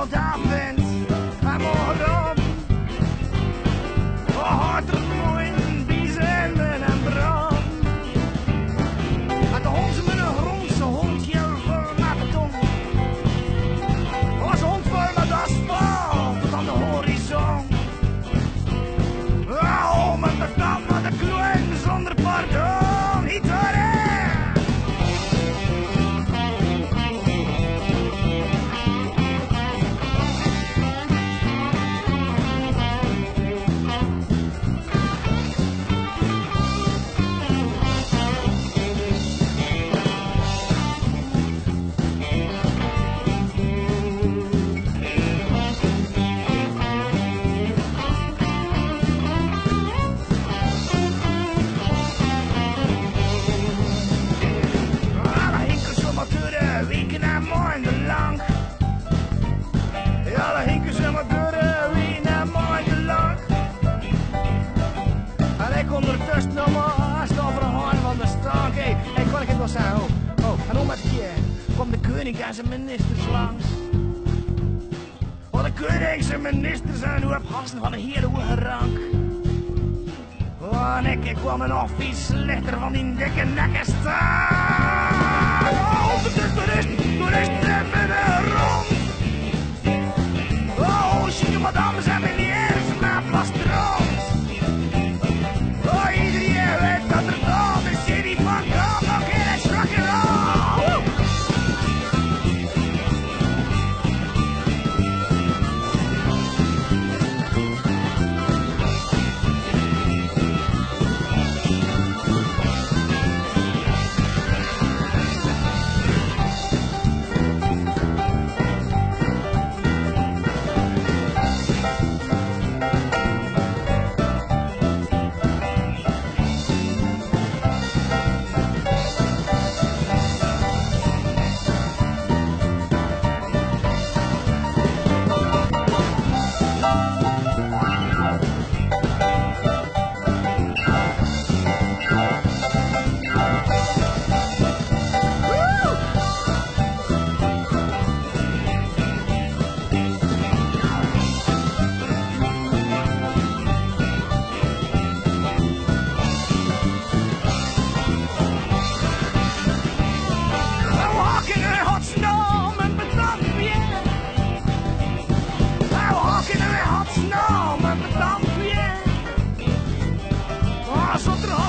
al daar vindt, ga maar op. Hart er mooi, biezen en brand. En de hond met een grondse hond, heel vol met beton. Als hond vol met asfalt tot aan de horizon. Oh, met de tand, met de kloen zonder pardon. Hitler! Weken en maanden lang. Ja, dan hinken ze maar door weken en maanden lang. En ik ondertussen nog maar staan voor een haan van de stank. Hé, kan ik het wel zeggen? En om het keer komt de koning en zijn ministers langs. Oh, de koning, zijn ministers en hoe heb gasten van een hele hoge rank. Oh, en ik kwam er nog veel slechter van die dikke nekken staan. Oh, toeristen hebben een rond. Oh, chique madames en meneers, maar vast rond. Oh, iedereen weet dat er dan de city van komt, nog in het strakke roll. Nosotros